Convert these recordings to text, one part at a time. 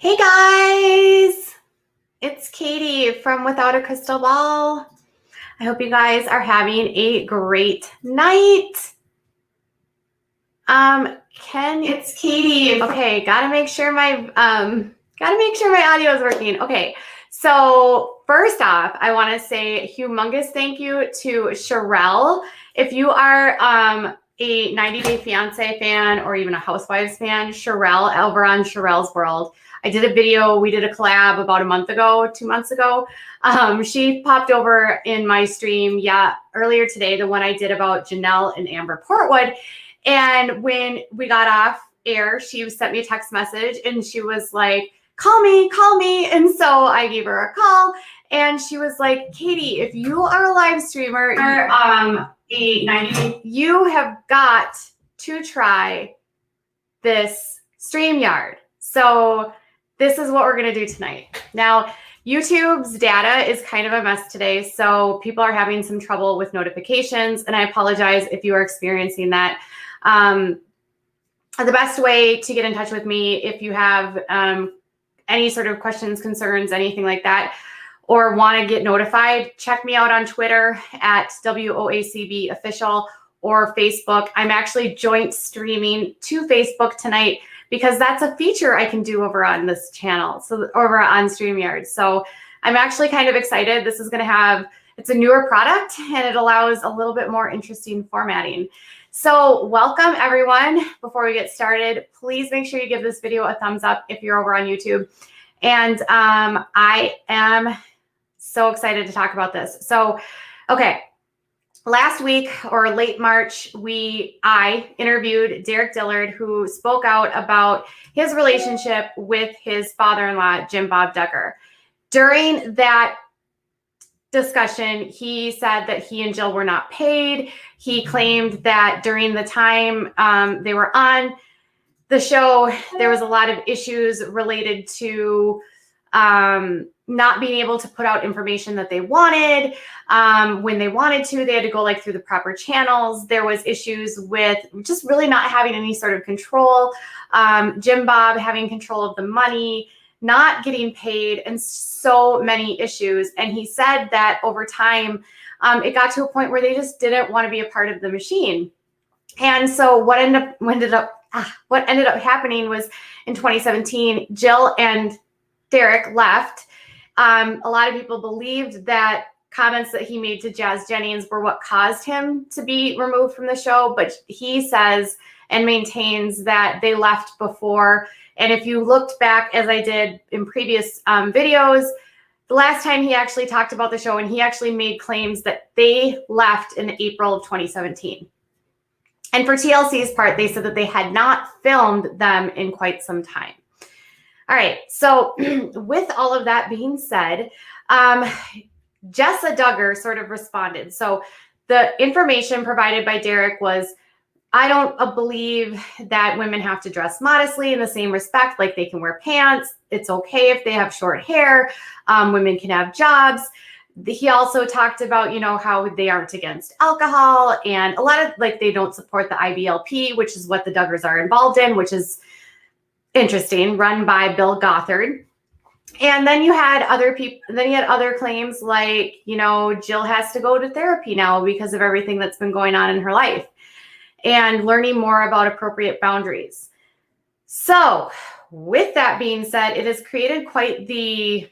Hey guys, it's Katie from Without a Crystal Ball. I hope you guys are having a great night. It's Katie. Okay, gotta make sure my audio is working. Okay, so first off, I want to say a humongous thank you to Sherelle. If you are a 90 Day Fiance fan or even a Housewives fan, Sherelle over on Sherelle's World. I did a video, we did a collab about 2 months ago. She popped over in my stream, earlier today, the one I did about Janelle and Amber Portwood. And when we got off air, she sent me a text message and she was like, call me. And so I gave her a call and she was like, Katie, if you are a live streamer, you have got to try this StreamYard. So this is what we're going to do tonight. Now, YouTube's data is kind of a mess today, so people are having some trouble with notifications, and I apologize if you are experiencing that. The best way to get in touch with me if you have any sort of questions, concerns, anything like that, or want to get notified, check me out on Twitter at WOACB Official or Facebook. I'm actually joint streaming to Facebook tonight because that's a feature I can do over on this channel, so over on StreamYard. So I'm actually kind of excited. This is going to it's a newer product and it allows a little bit more interesting formatting. So welcome everyone. Before we get started, please make sure you give this video a thumbs up if you're over on YouTube. And I am so excited to talk about this. So, okay. Last week or late March, I interviewed Dillard, who spoke out about his relationship with his father-in-law, Jim Bob Duggar. During that discussion, he said that he and Jill were not paid. He claimed that during the time they were on the show, there was a lot of issues related to not being able to put out information that they wanted. When they wanted to, they had to go through the proper channels. There was issues with just really not having any sort of control. Jim Bob having control of the money, not getting paid, and so many issues. And he said that over time, it got to a point where they just didn't want to be a part of the machine. And so what ended up happening was in 2017, Jill and Derek left. A lot of people believed that comments that he made to Jazz Jennings were what caused him to be removed from the show, but he says and maintains that they left before. And if you looked back, as I did in previous videos, the last time he actually talked about the show, and he actually made claims that they left in April of 2017. And for TLC's part, they said that they had not filmed them in quite some time. All right, so with all of that being said, Jessa Duggar sort of responded. So the information provided by Derek was, I don't believe that women have to dress modestly in the same respect, like they can wear pants. It's okay if they have short hair. Women can have jobs. He also talked about, how they aren't against alcohol and a lot of they don't support the IBLP, which is what the Duggars are involved in, which is interesting, run by Bill Gothard. And then you had other people, then you had other claims like, Jill has to go to therapy now because of everything that's been going on in her life and learning more about appropriate boundaries. So with that being said, it has created quite the,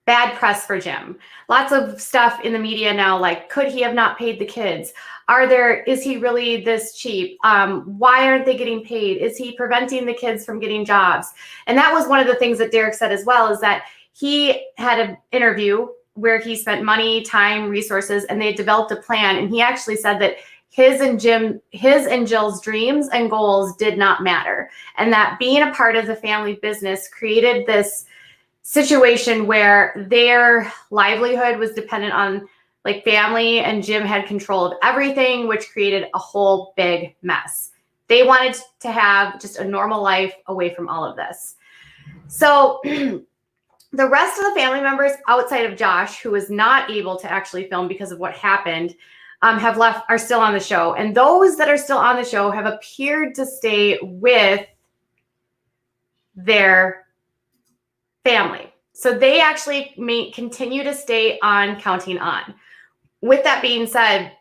bad press for Jim. Lots of stuff in the media now, like, could he have not paid the kids? Is he really this cheap? Why aren't they getting paid? Is he preventing the kids from getting jobs? And that was one of the things that Derek said as well, is that he had an interview where he spent money, time, resources, and they had developed a plan. And he actually said that his and Jill's dreams and goals did not matter. And that being a part of the family business created this situation where their livelihood was dependent on family, and Jim had control of everything, which created a whole big mess. They wanted to have just a normal life away from all of this. So the rest of the family members outside of Josh, who was not able to actually film because of what happened, are still on the show. And those that are still on the show have appeared to stay with their family. So they actually may continue to stay on Counting On. With that being said,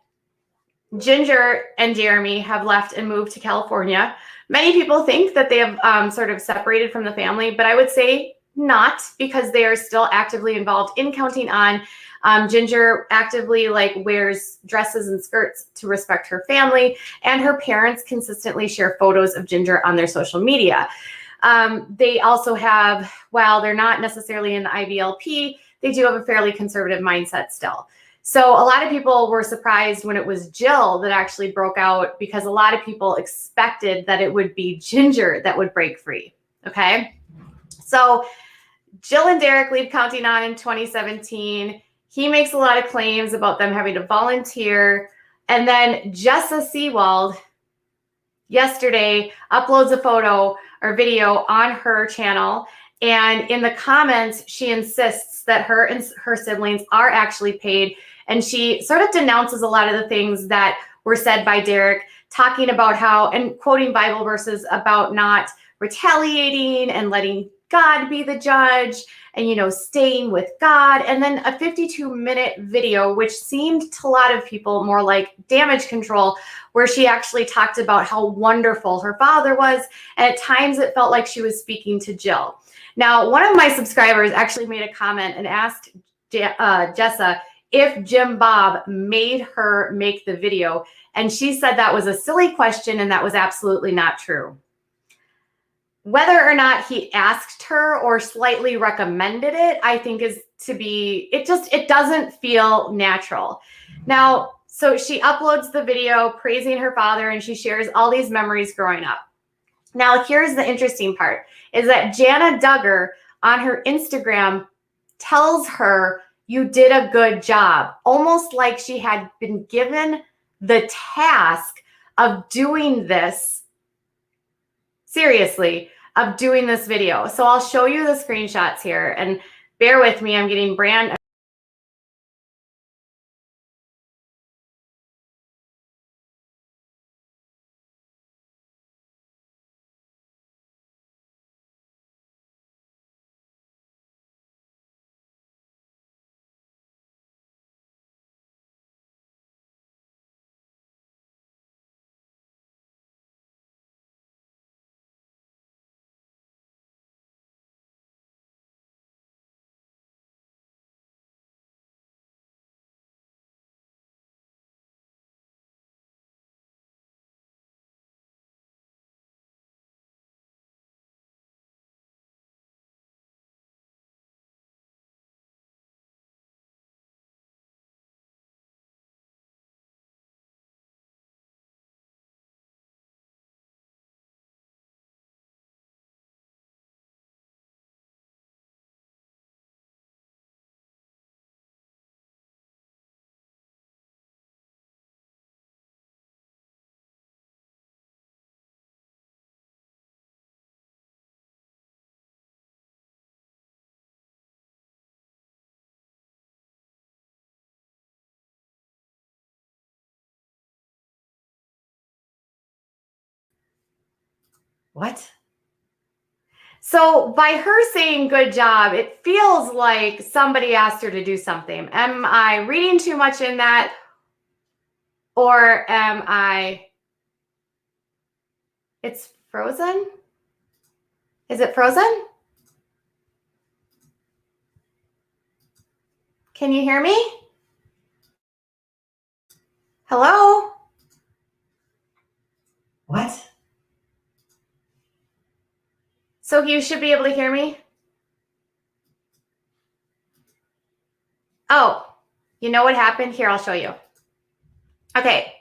Ginger and Jeremy have left and moved to California. Many people think that they have sort of separated from the family, but I would say not, because they are still actively involved in Counting On. Ginger actively wears dresses and skirts to respect her family, and her parents consistently share photos of Ginger on their social media. They also have, while they're not necessarily in the IBLP, they do have a fairly conservative mindset still. So a lot of people were surprised when it was Jill that actually broke out, because a lot of people expected that it would be Ginger that would break free. Okay. So Jill and Derek leave Counting On in 2017. He makes a lot of claims about them having to volunteer. And then Jessa Seawald yesterday uploads a photo or video on her channel. And in the comments, she insists that her and her siblings are actually paid. And she sort of denounces a lot of the things that were said by Derek, talking about how, and quoting Bible verses about not retaliating and letting God be the judge and, staying with God. And then a 52-minute video, which seemed to a lot of people more like damage control, where she actually talked about how wonderful her father was. And at times it felt like she was speaking to Jill. Now, one of my subscribers actually made a comment and asked Jessa if Jim Bob made her make the video. And she said that was a silly question and that was absolutely not true. Whether or not he asked her or slightly recommended it, I think it doesn't feel natural. Now, so she uploads the video praising her father, and she shares all these memories growing up. Now, here's the interesting part, is that Jana Duggar on her Instagram tells her, "You did a good job," almost like she had been given the task of doing this, seriously, of doing this video. So I'll show you the screenshots here, and bear with me, I'm getting brand. What? So by her saying good job, it feels like somebody asked her to do something. Am I reading too much in that? Or am I... It's frozen? Is it frozen? Can you hear me? Hello? What? So you should be able to hear me? Oh, you know what happened? Here, I'll show you. Okay.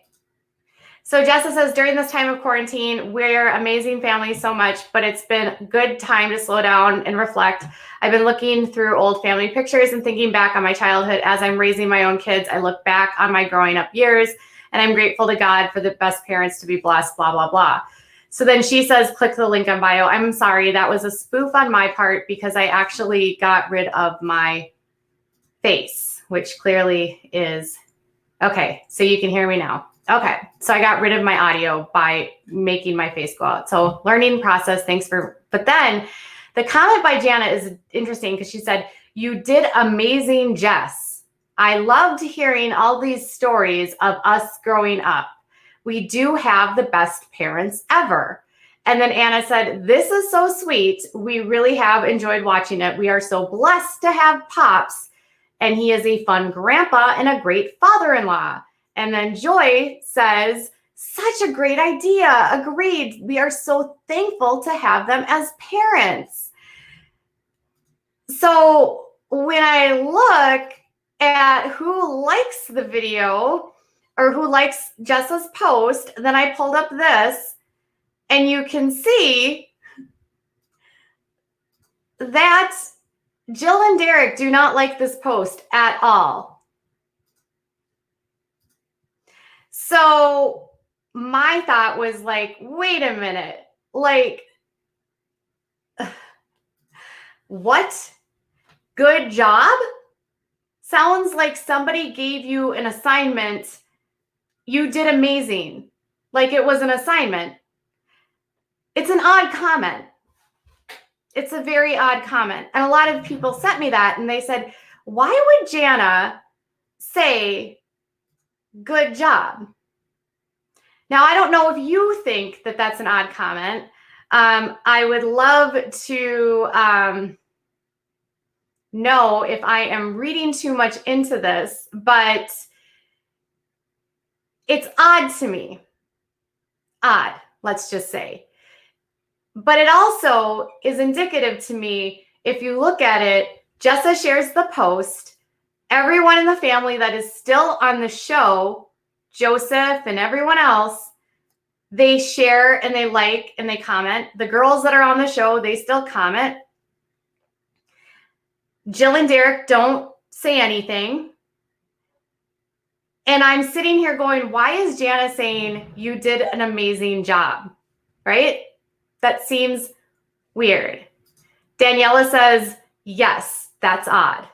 So Jessa says, during this time of quarantine, we're amazing family so much, but it's been a good time to slow down and reflect. I've been looking through old family pictures and thinking back on my childhood. As I'm raising my own kids, I look back on my growing up years, and I'm grateful to God for the best parents to be blessed, blah, blah, blah. So then she says, click the link on bio. I'm sorry, that was a spoof on my part because I actually got rid of my face, which clearly is, okay, so you can hear me now. Okay, so I got rid of my audio by making my face go out. So learning process, thanks for But then the comment by Jana is interesting because she said, "You did amazing, Jess. I loved hearing all these stories of us growing up. We do have the best parents ever." And then Anna said, "This is so sweet. We really have enjoyed watching it. We are so blessed to have Pops, and he is a fun grandpa and a great father-in-law." And then Joy says, "Such a great idea. Agreed. We are so thankful to have them as parents." So when I look at who likes the video or who likes Jessa's post, then I pulled up this, and you can see that Jill and Derek do not like this post at all. So my thought was like, wait a minute, like, what? Good job? Sounds like somebody gave you an assignment. You did amazing. Like it was an assignment. It's an odd comment. It's a very odd comment. And a lot of people sent me that and they said, why would Jana say good job? Now, I don't know if you think that that's an odd comment. I would love to know if I am reading too much into this, but it's odd to me. Odd, let's just say. But it also is indicative to me, if you look at it, Jessa shares the post. Everyone in the family that is still on the show, Joseph and everyone else, they share and they like and they comment. The girls that are on the show, they still comment. Jill and Derek don't say anything. And I'm sitting here going, why is Jana saying you did an amazing job? Right? That seems weird. Daniela says, yes, that's odd.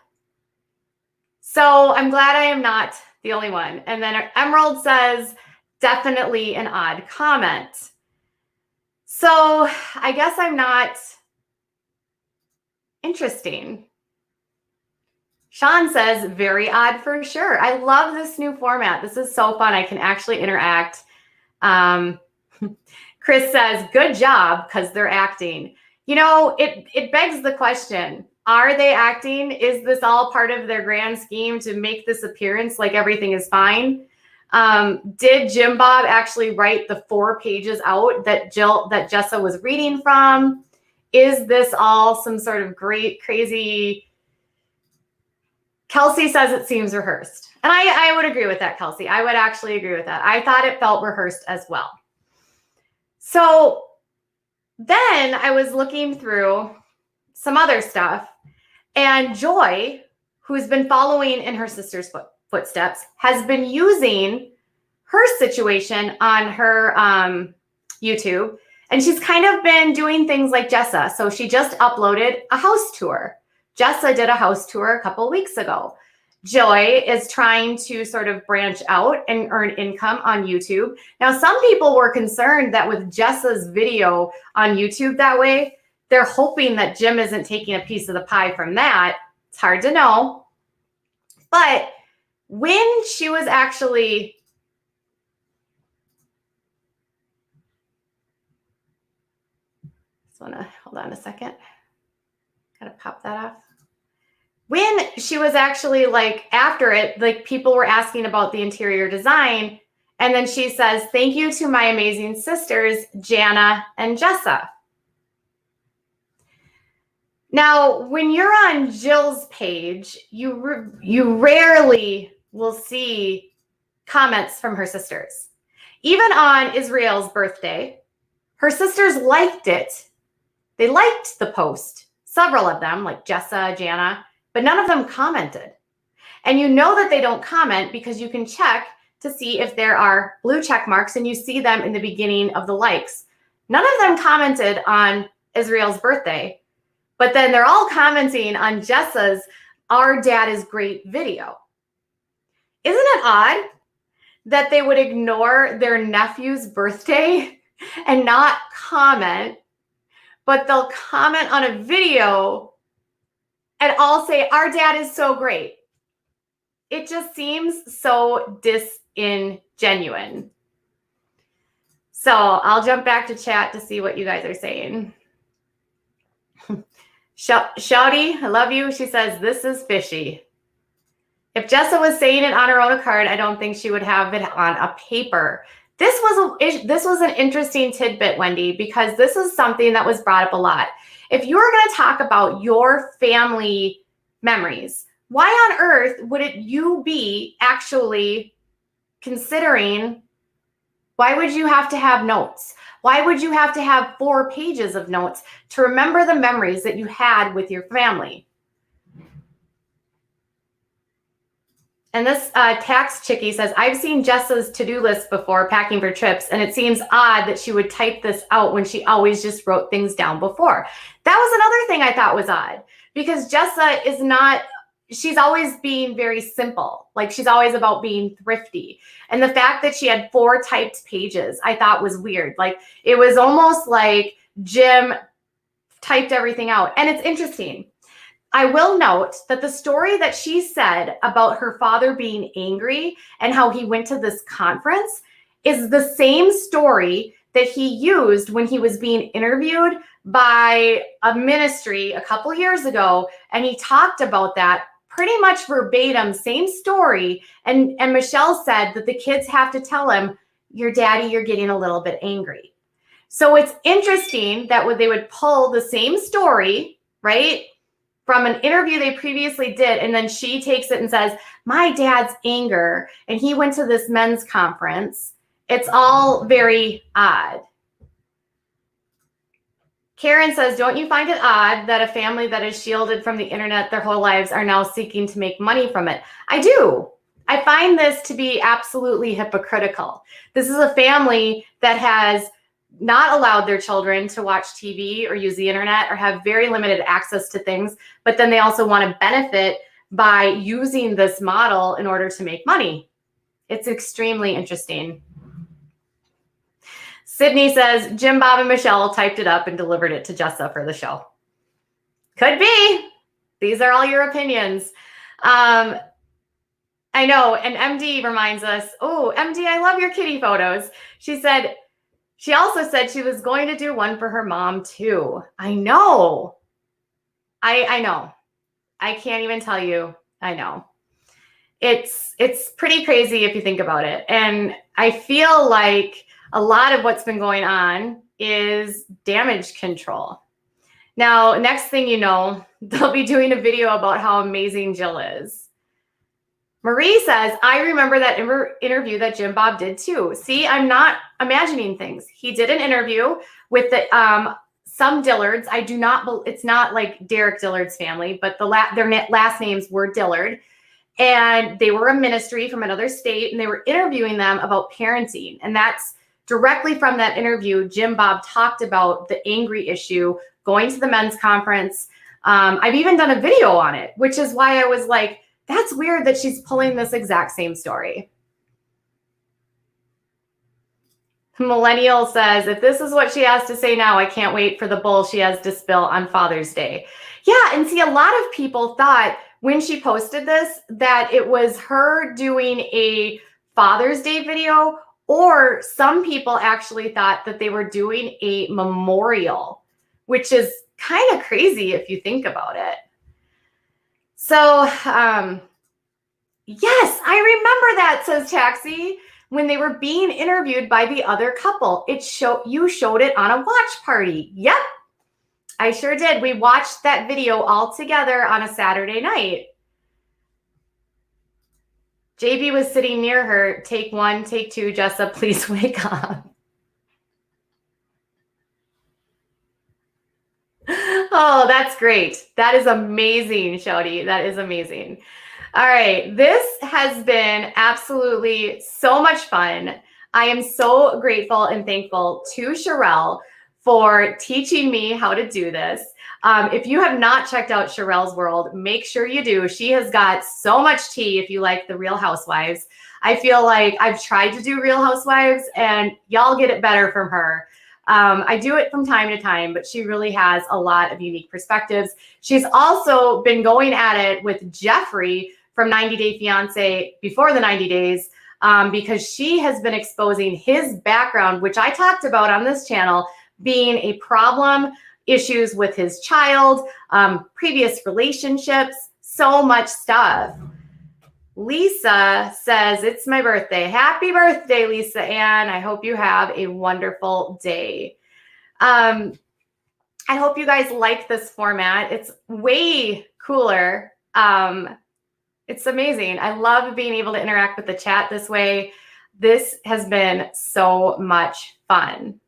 So I'm glad I am not the only one. And then Emerald says, definitely an odd comment. So I guess I'm not interesting. Sean says, very odd for sure. I love this new format. This is so fun. I can actually interact. Chris says, good job, because they're acting. You know, it begs the question, are they acting? Is this all part of their grand scheme to make this appearance like everything is fine? Did Jim Bob actually write the 4 pages out that Jessa was reading from? Is this all some sort of great, crazy... Kelsey says it seems rehearsed. And I would agree with that, Kelsey. I would actually agree with that. I thought it felt rehearsed as well. So then I was looking through some other stuff, and Joy, who's been following in her sister's footsteps, has been using her situation on her YouTube, and she's kind of been doing things like Jessa. So she just uploaded a house tour. Jessa did a house tour a couple weeks ago. Joy is trying to sort of branch out and earn income on YouTube. Now, some people were concerned that with Jessa's video on YouTube that way, they're hoping that Jim isn't taking a piece of the pie from that. It's hard to know. But when she was actually... Just want to hold on a second. Got to pop that off. When she was actually like after it, like people were asking about the interior design. And then she says, thank you to my amazing sisters, Jana and Jessa. Now, when you're on Jill's page, you rarely will see comments from her sisters. Even on Israel's birthday, her sisters liked it. They liked the post. Several of them, like Jessa, Jana, but none of them commented. And you know that they don't comment because you can check to see if there are blue check marks, and you see them in the beginning of the likes. None of them commented on Israel's birthday, but then they're all commenting on Jessa's Our Dad is Great video. Isn't it odd that they would ignore their nephew's birthday and not comment, but they'll comment on a video and I'll say, our dad is so great. It just seems so disingenuine. So I'll jump back to chat to see what you guys are saying. Shouty, I love you. She says, this is fishy. If Jessa was saying it on her own card, I don't think she would have it on a paper. This was an interesting tidbit, Wendy, because this is something that was brought up a lot. If you were going to talk about your family memories, why on earth would you be actually considering, why would you have to have notes? Why would you have to have 4 pages of notes to remember the memories that you had with your family? And this tax chickie says, I've seen Jessa's to-do list before packing for trips, and it seems odd that she would type this out when she always just wrote things down before. That was another thing I thought was odd, because Jessa is not, she's always being very simple. Like, she's always about being thrifty. And the fact that she had 4 typed pages, I thought was weird. Like, it was almost like Jim typed everything out. And it's interesting. I will note that the story that she said about her father being angry and how he went to this conference is the same story that he used when he was being interviewed by a ministry a couple years ago. And he talked about that pretty much verbatim, same story. And Michelle said that the kids have to tell him, your daddy, you're getting a little bit angry. So it's interesting that they would pull the same story, right, from an interview they previously did, and then she takes it and says, my dad's anger, and he went to this men's conference. It's all very odd. Karen says, don't you find it odd that a family that is shielded from the internet their whole lives are now seeking to make money from it? I do. I find this to be absolutely hypocritical. This is a family that has not allowed their children to watch TV or use the internet or have very limited access to things, but then they also want to benefit by using this model in order to make money. It's extremely interesting. Sydney says, Jim, Bob, and Michelle typed it up and delivered it to Jessa for the show. Could be. These are all your opinions. I know, and MD reminds us, oh, MD, I love your kitty photos. She also said she was going to do one for her mom too. I know. I know. I can't even tell you. I know. It's pretty crazy if you think about it. And I feel like a lot of what's been going on is damage control. Now, next thing you know, they'll be doing a video about how amazing Jill is. Marie says, I remember that interview that Jim Bob did too. See, I'm not imagining things. He did an interview with the some Dillards. I do not, it's not like Derek Dillard's family, but their last names were Dillard. And they were a ministry from another state, and they were interviewing them about parenting. And that's directly from that interview. Jim Bob talked about the angry issue, going to the men's conference. I've even done a video on it, which is why I was like, that's weird that she's pulling this exact same story. Millennial says, if this is what she has to say now, I can't wait for the bull she has to spill on Father's Day. Yeah, and see, a lot of people thought when she posted this that it was her doing a Father's Day video, or some people actually thought that they were doing a memorial, which is kind of crazy if you think about it. So, yes, I remember that, says Taxi, when they were being interviewed by the other couple. You showed it on a watch party. Yep, I sure did. We watched that video all together on a Saturday night. JB was sitting near her. Take 1, take 2, Jessa, please wake up. Oh, that's great. That is amazing, Shouty. That is amazing. All right. This has been absolutely so much fun. I am so grateful and thankful to Sherelle for teaching me how to do this. If you have not checked out Sherelle's World, make sure you do. She has got so much tea if you like the Real Housewives. I feel like I've tried to do Real Housewives and y'all get it better from her. I do it from time to time, but she really has a lot of unique perspectives. She's also been going at it with Jeffrey from 90 Day Fiance before the 90 days, because she has been exposing his background, which I talked about on this channel, being a problem, issues with his child, previous relationships, so much stuff. Lisa says, it's my birthday. Happy birthday, Lisa Ann. I hope you have a wonderful day. I hope you guys like this format. It's way cooler. It's amazing. I love being able to interact with the chat this way. This has been so much fun.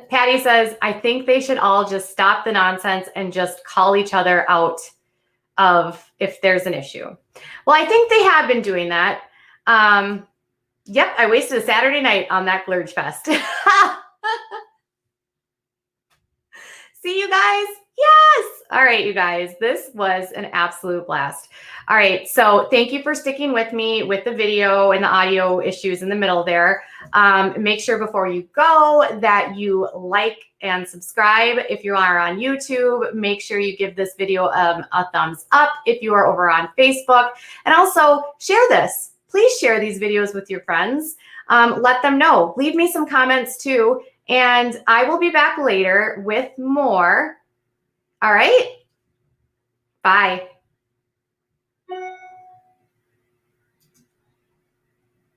Patty says, I think they should all just stop the nonsense and just call each other out of if there's an issue. Well, I think they have been doing that. Yep, I wasted a Saturday night on that Glurge Fest. See you guys? Yes. All right, you guys, this was an absolute blast. All right, so thank you for sticking with me with the video and the audio issues in the middle there. Make sure before you go that you like and subscribe. If you are on YouTube, make sure you give this video a thumbs up if you are over on Facebook. And also share this. Please share these videos with your friends. Let them know. Leave me some comments too. And I will be back later with more. All right. Bye.